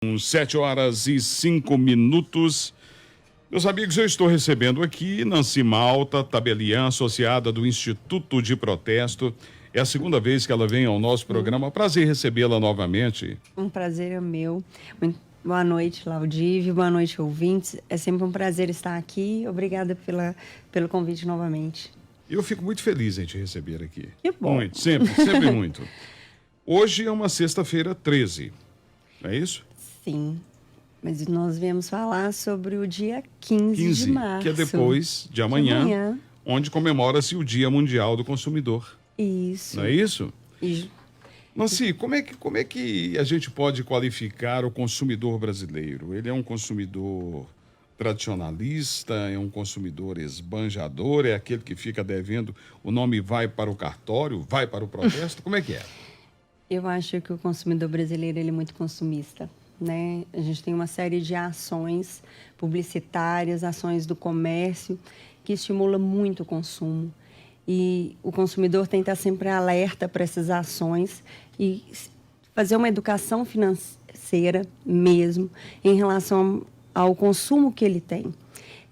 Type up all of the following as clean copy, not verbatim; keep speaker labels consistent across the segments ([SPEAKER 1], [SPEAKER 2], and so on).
[SPEAKER 1] 7h05. Meus amigos, eu estou recebendo aqui Nancy Malta, tabeliã, associada do Instituto de Protesto. É a segunda vez que ela vem ao nosso programa. Prazer recebê-la novamente.
[SPEAKER 2] Um prazer é meu. Boa noite, Laudívio. Boa noite, ouvintes. É sempre um prazer estar aqui. Obrigada pelo convite novamente.
[SPEAKER 1] Eu fico muito feliz em te receber aqui.
[SPEAKER 2] Que bom.
[SPEAKER 1] Muito, sempre muito. Hoje é uma sexta-feira 13, não é isso?
[SPEAKER 2] Sim, mas nós viemos falar sobre o dia 15 de março.
[SPEAKER 1] Que é depois de amanhã, onde comemora-se o Dia Mundial do Consumidor.
[SPEAKER 2] Isso.
[SPEAKER 1] Não é isso?
[SPEAKER 2] Isso.
[SPEAKER 1] Nancy, como é que a gente pode qualificar o consumidor brasileiro? Ele é um consumidor tradicionalista, é um consumidor esbanjador, é aquele que fica devendo, o nome vai para o cartório, vai para o protesto? Como é que é?
[SPEAKER 2] Eu acho que o consumidor brasileiro ele é muito consumista, né? A gente tem uma série de ações publicitárias, ações do comércio, que estimula muito o consumo. E o consumidor tem que estar sempre alerta para essas ações e fazer uma educação financeira mesmo em relação ao consumo que ele tem.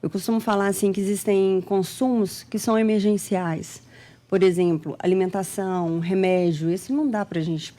[SPEAKER 2] Eu costumo falar assim que existem consumos que são emergenciais. Por exemplo, alimentação, remédio, esse não dá para a gente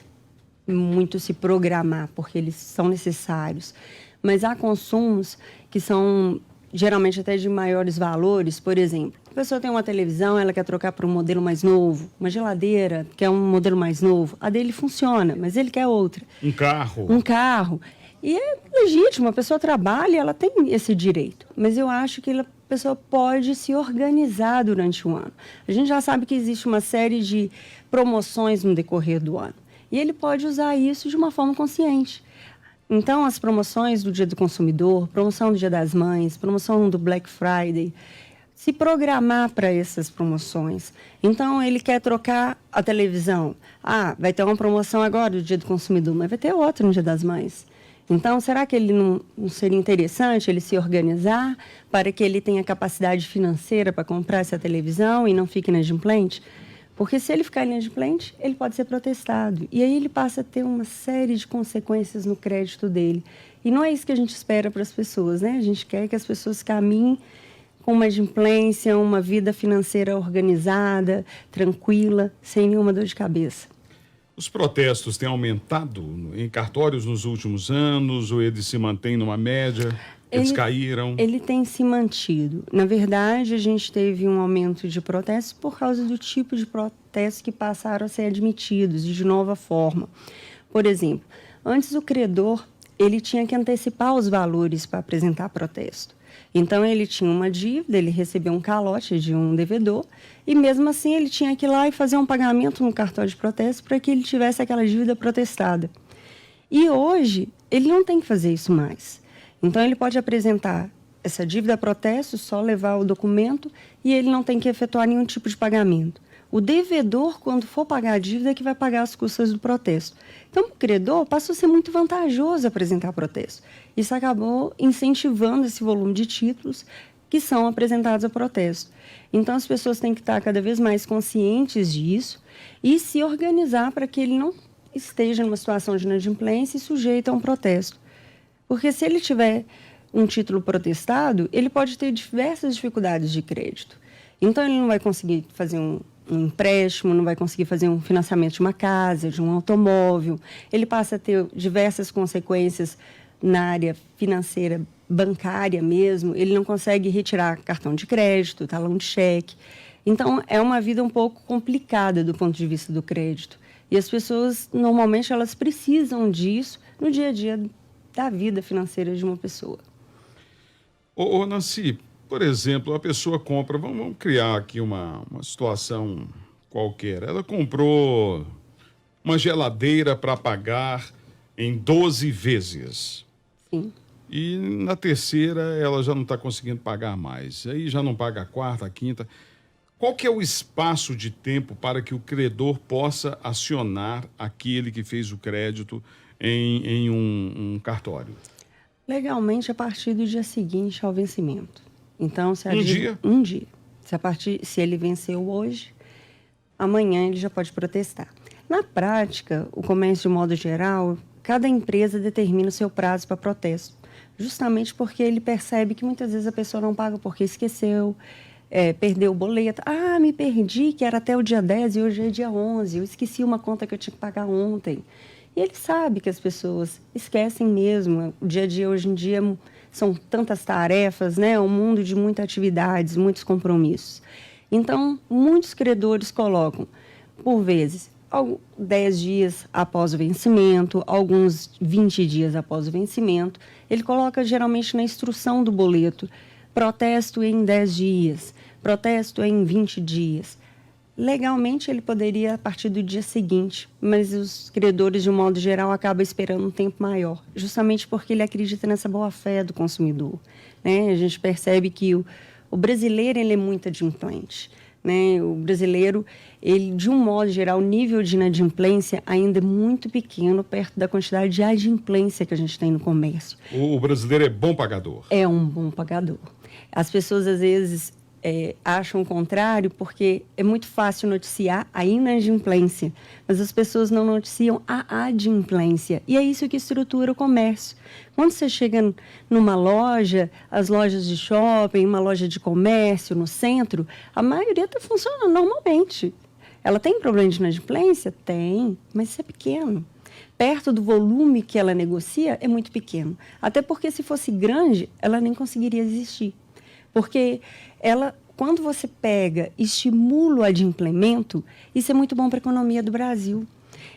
[SPEAKER 2] muito se programar, porque eles são necessários. Mas há consumos que são geralmente até de maiores valores. Por exemplo, a pessoa tem uma televisão, ela quer trocar para um modelo mais novo, uma geladeira quer um modelo mais novo, a dele funciona, mas ele quer outra.
[SPEAKER 1] Um carro.
[SPEAKER 2] Um carro. E é legítimo, a pessoa trabalha, ela tem esse direito. Mas eu acho que a pessoa pode se organizar durante o ano. A gente já sabe que existe uma série de promoções no decorrer do ano. E ele pode usar isso de uma forma consciente. Então, as promoções do Dia do Consumidor, promoção do Dia das Mães, promoção do Black Friday, se programar para essas promoções. Então, ele quer trocar a televisão. Ah, vai ter uma promoção agora do Dia do Consumidor, mas vai ter outra no Dia das Mães. Então, será que ele não seria interessante ele se organizar para que ele tenha capacidade financeira para comprar essa televisão e não fique inadimplente? Porque se ele ficar inadimplente, ele pode ser protestado. E aí ele passa a ter uma série de consequências no crédito dele. E não é isso que a gente espera para as pessoas, né? A gente quer que as pessoas caminhem com uma adimplência, uma vida financeira organizada, tranquila, sem nenhuma dor de cabeça.
[SPEAKER 1] Os protestos têm aumentado em cartórios nos últimos anos ou eles se mantêm numa média? Eles caíram?
[SPEAKER 2] Ele tem se mantido. Na verdade, a gente teve um aumento de protestos por causa do tipo de protestos que passaram a ser admitidos de nova forma. Por exemplo, antes o credor ele tinha que antecipar os valores para apresentar protesto. Então, ele tinha uma dívida, ele recebeu um calote de um devedor e, mesmo assim, ele tinha que ir lá e fazer um pagamento no cartório de protesto para que ele tivesse aquela dívida protestada. E hoje, ele não tem que fazer isso mais. Então, ele pode apresentar essa dívida a protesto, só levar o documento e ele não tem que efetuar nenhum tipo de pagamento. O devedor, quando for pagar a dívida, é que vai pagar as custas do protesto. Então, o credor passou a ser muito vantajoso apresentar protesto. Isso acabou incentivando esse volume de títulos que são apresentados a protesto. Então, as pessoas têm que estar cada vez mais conscientes disso e se organizar para que ele não esteja numa situação de inadimplência e sujeito a um protesto. Porque se ele tiver um título protestado, ele pode ter diversas dificuldades de crédito. Então, ele não vai conseguir fazer um empréstimo, não vai conseguir fazer um financiamento de uma casa, de um automóvel. Ele passa a ter diversas consequências na área financeira, bancária mesmo. Ele não consegue retirar cartão de crédito, talão de cheque. Então, é uma vida um pouco complicada do ponto de vista do crédito. E as pessoas, normalmente, elas precisam disso no dia a dia da vida financeira de uma pessoa.
[SPEAKER 1] Ô Nancy, por exemplo, a pessoa compra, vamos criar aqui uma situação qualquer. Ela comprou uma geladeira para pagar em 12 vezes.
[SPEAKER 2] Sim.
[SPEAKER 1] E na terceira ela já não está conseguindo pagar mais. Aí já não paga a quarta, a quinta. Qual que é o espaço de tempo para que o credor possa acionar aquele que fez o crédito em um cartório?
[SPEAKER 2] Legalmente, a partir do dia seguinte ao vencimento. Então, se
[SPEAKER 1] dia?
[SPEAKER 2] Um dia. Se ele venceu hoje, amanhã ele já pode protestar. Na prática, o comércio, de modo geral, cada empresa determina o seu prazo para protesto, justamente porque ele percebe que muitas vezes a pessoa não paga porque esqueceu, perdeu o boleto. Ah, me perdi, que era até o dia 10 e hoje é dia 11. Eu esqueci uma conta que eu tinha que pagar ontem. E ele sabe que as pessoas esquecem mesmo. O dia a dia, hoje em dia, são tantas tarefas, né? Um mundo de muitas atividades, muitos compromissos. Então, muitos credores colocam, por vezes, 10 dias após o vencimento, alguns 20 dias após o vencimento. Ele coloca, geralmente, na instrução do boleto, protesto em 10 dias, protesto em 20 dias. Legalmente, ele poderia a partir do dia seguinte, mas os credores, de um modo geral, acabam esperando um tempo maior, justamente porque ele acredita nessa boa-fé do consumidor, né? A gente percebe que o brasileiro ele é muito adimplente, né? O brasileiro, ele, de um modo geral, o nível de inadimplência ainda é muito pequeno perto da quantidade de adimplência que a gente tem no comércio.
[SPEAKER 1] O brasileiro é bom pagador.
[SPEAKER 2] É um bom pagador. As pessoas, às vezes, acham o contrário, porque é muito fácil noticiar a inadimplência, mas as pessoas não noticiam a adimplência. E é isso que estrutura o comércio. Quando você chega numa loja, as lojas de shopping, uma loja de comércio no centro, a maioria está funcionando normalmente. Ela tem problema de inadimplência? Tem, mas isso é pequeno. Perto do volume que ela negocia, é muito pequeno. Até porque, se fosse grande, ela nem conseguiria existir. Porque quando você pega, estimula o adimplemento, isso é muito bom para a economia do Brasil.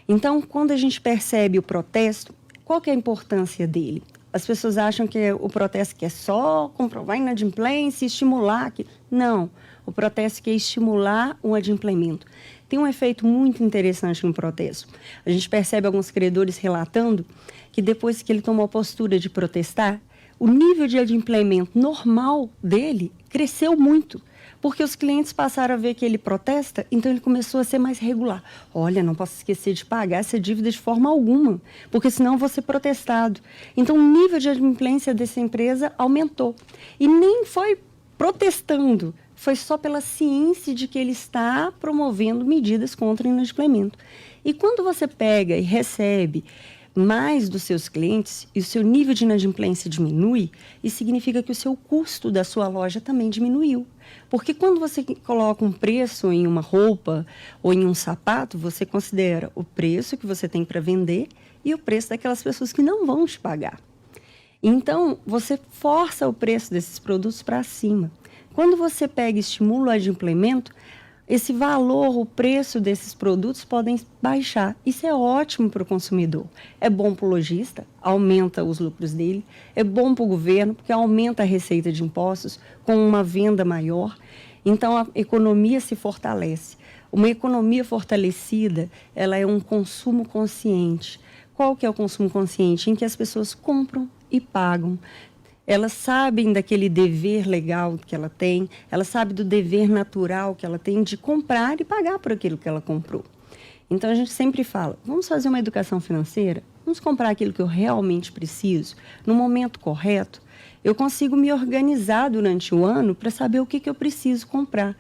[SPEAKER 2] Então, quando a gente percebe o protesto, qual que é a importância dele? As pessoas acham que o protesto quer só comprovar a inadimplência e estimular. Não, o protesto quer estimular o adimplemento. Tem um efeito muito interessante no protesto. A gente percebe alguns credores relatando que depois que ele tomou a postura de protestar, o nível de adimplemento normal dele cresceu muito, porque os clientes passaram a ver que ele protesta, então ele começou a ser mais regular. Olha, não posso esquecer de pagar essa dívida de forma alguma, porque senão eu vou ser protestado. Então, o nível de adimplência dessa empresa aumentou. E nem foi protestando, foi só pela ciência de que ele está promovendo medidas contra o inadimplemento. E quando você pega e recebe mais dos seus clientes e o seu nível de inadimplência diminui, isso significa que o seu custo da sua loja também diminuiu. Porque quando você coloca um preço em uma roupa ou em um sapato, você considera o preço que você tem para vender e o preço daquelas pessoas que não vão te pagar. Então, você força o preço desses produtos para cima. Quando você pega e estimula o adimplemento, esse valor, o preço desses produtos podem baixar. Isso é ótimo para o consumidor. É bom para o lojista, aumenta os lucros dele. É bom para o governo, porque aumenta a receita de impostos com uma venda maior. Então, a economia se fortalece. Uma economia fortalecida, ela é um consumo consciente. Qual que é o consumo consciente? Em que as pessoas compram e pagam. Elas sabem daquele dever legal que ela tem, ela sabe do dever natural que ela tem de comprar e pagar por aquilo que ela comprou. Então, a gente sempre fala, vamos fazer uma educação financeira? Vamos comprar aquilo que eu realmente preciso, no momento correto? Eu consigo me organizar durante o ano para saber o que eu preciso comprar.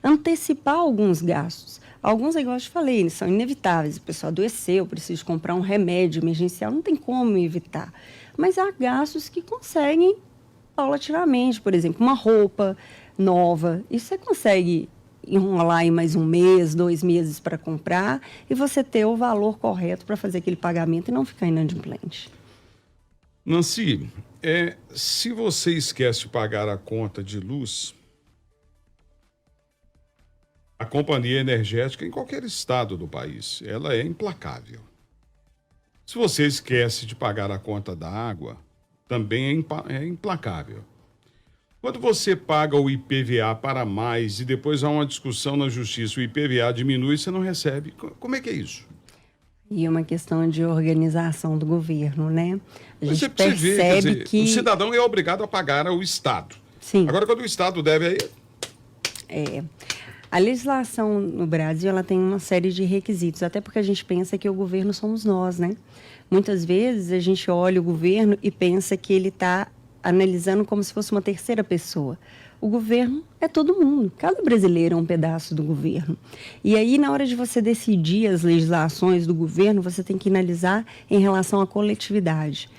[SPEAKER 2] Antecipar alguns gastos. Alguns, igual eu te falei, eles são inevitáveis. A pessoa adoeceu, eu preciso comprar um remédio emergencial, não tem como evitar. Mas há gastos que conseguem paulatinamente, por exemplo, uma roupa nova. Isso você consegue enrolar em mais um mês, 2 meses para comprar e você ter o valor correto para fazer aquele pagamento e não ficar inadimplente.
[SPEAKER 1] Nancy, se você esquece de pagar a conta de luz, a companhia energética em qualquer estado do país, ela é implacável. Se você esquece de pagar a conta da água, também é implacável. Quando você paga o IPVA para mais e depois há uma discussão na justiça, o IPVA diminui, você não recebe. Como é que é isso?
[SPEAKER 2] E é uma questão de organização do governo, né? A gente
[SPEAKER 1] você
[SPEAKER 2] percebe
[SPEAKER 1] quer dizer,
[SPEAKER 2] que...
[SPEAKER 1] o cidadão é obrigado a pagar ao Estado.
[SPEAKER 2] Sim.
[SPEAKER 1] Agora, quando o Estado deve aí...
[SPEAKER 2] A legislação no Brasil, ela tem uma série de requisitos, até porque a gente pensa que o governo somos nós, né? Muitas vezes a gente olha o governo e pensa que ele está analisando como se fosse uma terceira pessoa. O governo é todo mundo, cada brasileiro é um pedaço do governo. E aí, na hora de você decidir as legislações do governo, você tem que analisar em relação à coletividade.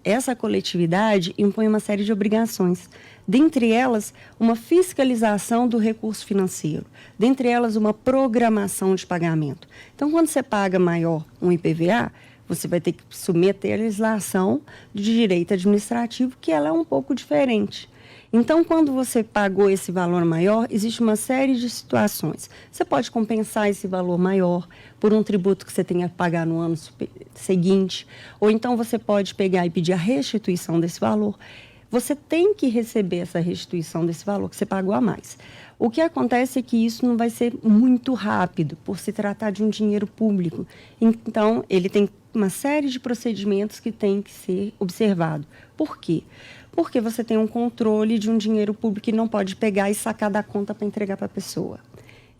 [SPEAKER 2] Essa coletividade impõe uma série de obrigações. Dentre elas, uma fiscalização do recurso financeiro. Dentre elas, uma programação de pagamento. Então, quando você paga maior um IPVA, você vai ter que submeter a legislação de direito administrativo, que ela é um pouco diferente. Então, quando você pagou esse valor maior, existe uma série de situações. Você pode compensar esse valor maior por um tributo que você tenha que pagar no ano seguinte, ou então você pode pegar e pedir a restituição desse valor. Você tem que receber essa restituição desse valor que você pagou a mais. O que acontece é que isso não vai ser muito rápido, por se tratar de um dinheiro público. Então, ele tem uma série de procedimentos que tem que ser observado. Por quê? Porque você tem um controle de um dinheiro público que não pode pegar e sacar da conta para entregar para a pessoa.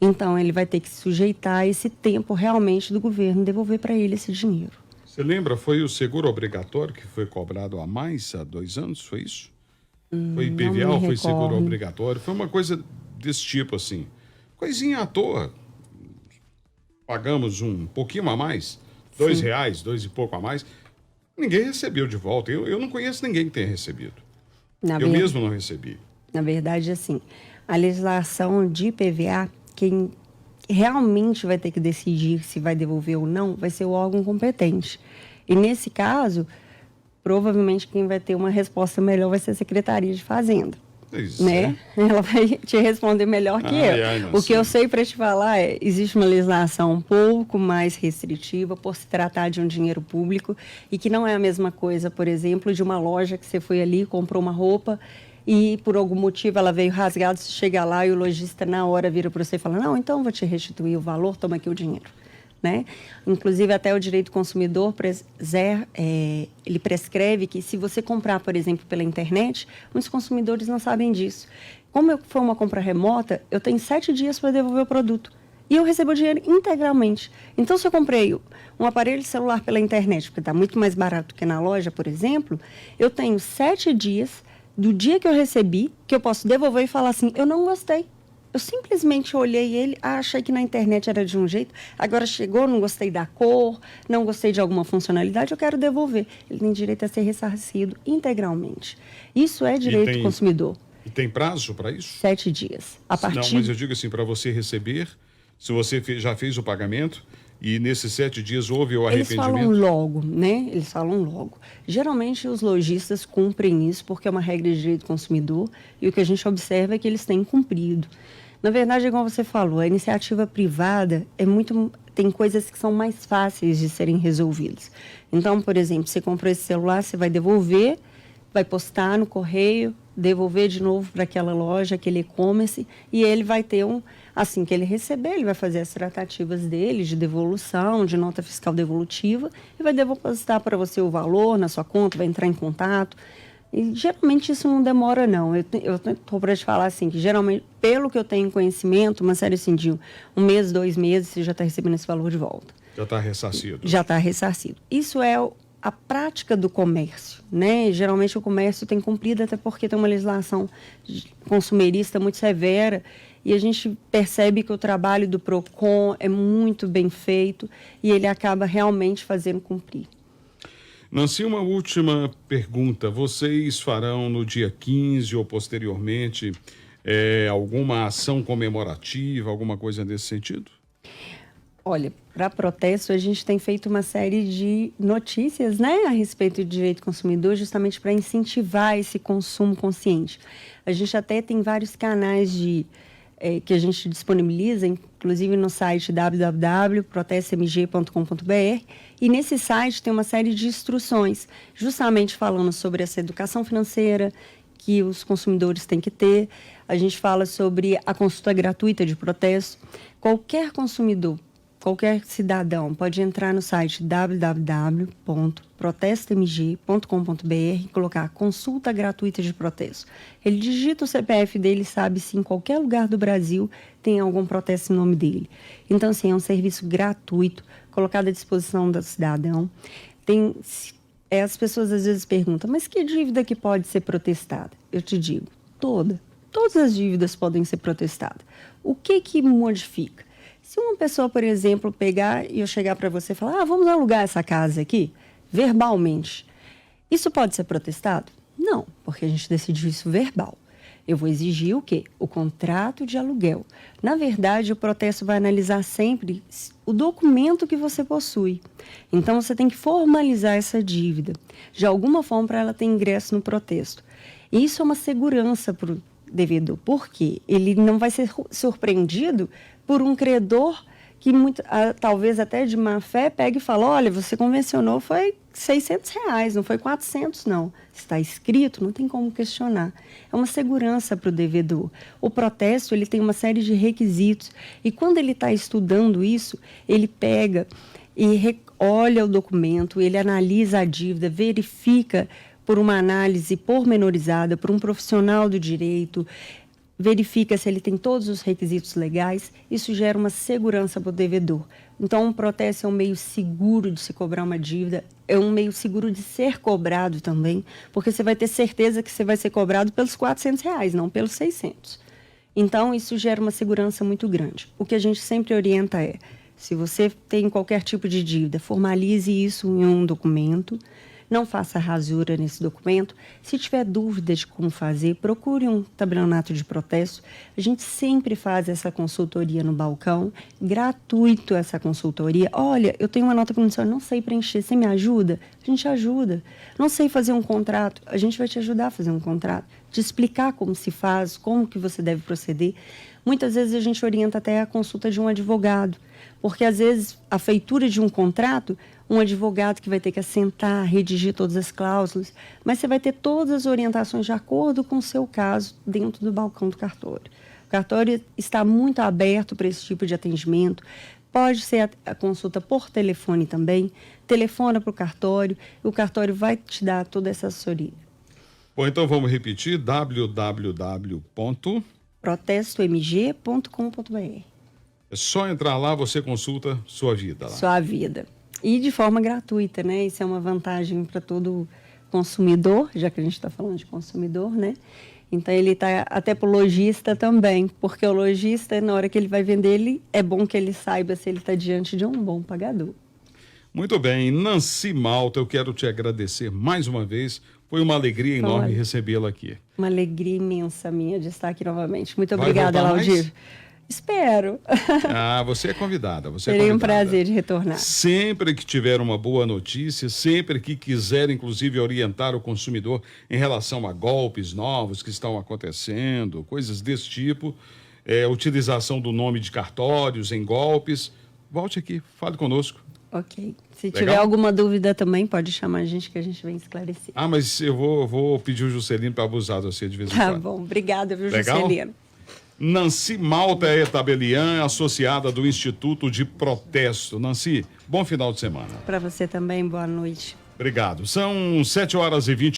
[SPEAKER 2] Então, ele vai ter que se sujeitar a esse tempo realmente do governo devolver para ele esse dinheiro.
[SPEAKER 1] Você lembra, foi o seguro obrigatório que foi cobrado a mais há 2 anos, foi isso? Foi IPVA ou foi seguro obrigatório? Foi uma coisa desse tipo, assim. Coisinha à toa. Pagamos um pouquinho a mais, R$2, 2 e pouco a mais. Ninguém recebeu de volta. Eu não conheço ninguém que tenha recebido. Mesmo não recebi.
[SPEAKER 2] Na verdade, assim, a legislação de IPVA, quem realmente vai ter que decidir se vai devolver ou não, vai ser o órgão competente. E nesse caso, provavelmente quem vai ter uma resposta melhor vai ser a Secretaria de Fazenda.
[SPEAKER 1] Isso,
[SPEAKER 2] né? Ela vai te responder melhor que eu. O que eu sei para te falar é, existe uma legislação um pouco mais restritiva por se tratar de um dinheiro público e que não é a mesma coisa, por exemplo, de uma loja que você foi ali, comprou uma roupa e por algum motivo ela veio rasgada, você chega lá e o lojista na hora vira para você e fala, não, então vou te restituir o valor, toma aqui o dinheiro. Né? Inclusive, até o direito do consumidor ele prescreve que se você comprar, por exemplo, pela internet, muitos consumidores não sabem disso. Como for uma compra remota, eu tenho 7 dias para devolver o produto. E eu recebo o dinheiro integralmente. Então, se eu comprei um aparelho celular pela internet, porque está muito mais barato que na loja, por exemplo, eu tenho 7 dias do dia que eu recebi, que eu posso devolver e falar assim, eu não gostei. Eu simplesmente olhei ele, achei que na internet era de um jeito, agora chegou, não gostei da cor, não gostei de alguma funcionalidade, eu quero devolver. Ele tem direito a ser ressarcido integralmente. Isso é direito do consumidor.
[SPEAKER 1] E tem prazo para isso?
[SPEAKER 2] 7 dias.
[SPEAKER 1] Não, mas eu digo assim, para você receber, se você já fez o pagamento e nesses 7 dias houve o arrependimento...
[SPEAKER 2] Eles falam logo, né? Eles falam logo. Geralmente os lojistas cumprem isso porque é uma regra de direito do consumidor e o que a gente observa é que eles têm cumprido. Na verdade, igual você falou, a iniciativa privada tem coisas que são mais fáceis de serem resolvidas. Então, por exemplo, você comprou esse celular, você vai devolver, vai postar no correio, devolver de novo para aquela loja, aquele e-commerce, e ele vai ter assim que ele receber, ele vai fazer as tratativas dele de devolução, de nota fiscal devolutiva, e vai depositar para você o valor na sua conta, vai entrar em contato. E geralmente isso não demora, não. Eu estou para te falar assim, que geralmente, pelo que eu tenho conhecimento, uma série assim de 1 mês, 2 meses, você já está recebendo esse valor de volta.
[SPEAKER 1] Já está ressarcido.
[SPEAKER 2] Já está ressarcido. Isso é a prática do comércio, né? Geralmente o comércio tem cumprido, até porque tem uma legislação consumerista muito severa, e a gente percebe que o trabalho do PROCON é muito bem feito e ele acaba realmente fazendo cumprir.
[SPEAKER 1] Nancy, uma última pergunta. Vocês farão no dia 15 ou posteriormente alguma ação comemorativa, alguma coisa nesse sentido?
[SPEAKER 2] Olha, para protesto a gente tem feito uma série de notícias, né, a respeito do direito do consumidor, justamente para incentivar esse consumo consciente. A gente até tem vários canais que a gente disponibiliza, inclusive no site www.protestamg.com.br, e nesse site tem uma série de instruções, justamente falando sobre essa educação financeira que os consumidores têm que ter. A gente fala sobre a consulta gratuita de protesto. Qualquer consumidor, qualquer cidadão pode entrar no site www.protestamg.com.br e colocar consulta gratuita de protesto. Ele digita o CPF dele e sabe se em qualquer lugar do Brasil tem algum protesto em nome dele. Então, assim, é um serviço gratuito, colocado à disposição do cidadão. as pessoas às vezes perguntam, mas que dívida que pode ser protestada? Eu te digo, todas as dívidas podem ser protestadas. O que modifica? Se uma pessoa, por exemplo, pegar e eu chegar para você e falar, vamos alugar essa casa aqui, verbalmente, isso pode ser protestado? Não, porque a gente decidiu isso verbal. Eu vou exigir o quê? O contrato de aluguel. Na verdade, o protesto vai analisar sempre o documento que você possui. Então, você tem que formalizar essa dívida, de alguma forma, para ela ter ingresso no protesto. E isso é uma segurança para o devedor, porque ele não vai ser surpreendido por um credor que talvez até de má fé pegue e fala, olha, você convencionou foi R$600, não foi 400 não. Está escrito, não tem como questionar. É uma segurança para o devedor. O protesto ele tem uma série de requisitos e quando ele está estudando isso, ele pega e olha o documento, ele analisa a dívida, verifica por uma análise pormenorizada, por um profissional do direito, verifica se ele tem todos os requisitos legais, isso gera uma segurança para o devedor. Então, um protesto é um meio seguro de se cobrar uma dívida, é um meio seguro de ser cobrado também, porque você vai ter certeza que você vai ser cobrado pelos R$400, não pelos 600. Então, isso gera uma segurança muito grande. O que a gente sempre orienta é, se você tem qualquer tipo de dívida, formalize isso em um documento, não faça rasura nesse documento. Se tiver dúvida de como fazer, procure um tabelionato de protesto. A gente sempre faz essa consultoria no balcão, gratuito essa consultoria. Olha, eu tenho uma nota promissória, não sei preencher, você me ajuda? A gente ajuda. Não sei fazer um contrato, a gente vai te ajudar a fazer um contrato, te explicar como se faz, como que você deve proceder. Muitas vezes a gente orienta até a consulta de um advogado, porque às vezes a feitura de um contrato, um advogado que vai ter que assentar, redigir todas as cláusulas, mas você vai ter todas as orientações de acordo com o seu caso dentro do balcão do cartório. O cartório está muito aberto para esse tipo de atendimento. Pode ser a consulta por telefone também. Telefona para o cartório vai te dar toda essa assessoria.
[SPEAKER 1] Bom, então vamos repetir,
[SPEAKER 2] protestomg.com.br.
[SPEAKER 1] É só entrar lá, você consulta sua vida lá.
[SPEAKER 2] Sua vida. E de forma gratuita, né? Isso é uma vantagem para todo consumidor, já que a gente está falando de consumidor, né? Então, ele está até para o lojista também, porque o lojista, na hora que ele vai vender, é bom que ele saiba se ele está diante de um bom pagador.
[SPEAKER 1] Muito bem. Nancy Malta, eu quero te agradecer mais uma vez. Foi uma alegria enorme recebê-la aqui.
[SPEAKER 2] Uma alegria imensa minha de estar aqui novamente. Muito
[SPEAKER 1] Vai
[SPEAKER 2] obrigada,
[SPEAKER 1] voltar
[SPEAKER 2] Laudir.
[SPEAKER 1] mais?
[SPEAKER 2] Espero.
[SPEAKER 1] Você é convidada.
[SPEAKER 2] Terei um prazer de retornar.
[SPEAKER 1] Sempre que tiver uma boa notícia, sempre que quiser, inclusive, orientar o consumidor em relação a golpes novos que estão acontecendo, coisas desse tipo, utilização do nome de cartórios em golpes, volte aqui, fale conosco.
[SPEAKER 2] Ok. Se
[SPEAKER 1] Legal?
[SPEAKER 2] tiver alguma dúvida também, pode chamar a gente que a gente vem esclarecer.
[SPEAKER 1] Mas eu vou pedir o Juscelino para abusar de você de vez em quando.
[SPEAKER 2] Tá bom. Obrigada, viu,
[SPEAKER 1] Legal?
[SPEAKER 2] Juscelino?
[SPEAKER 1] Nancy Malta é tabeliã, associada do Instituto de Protesto. Nancy, bom final de semana.
[SPEAKER 2] Para você também, boa noite.
[SPEAKER 1] Obrigado. São 7h20.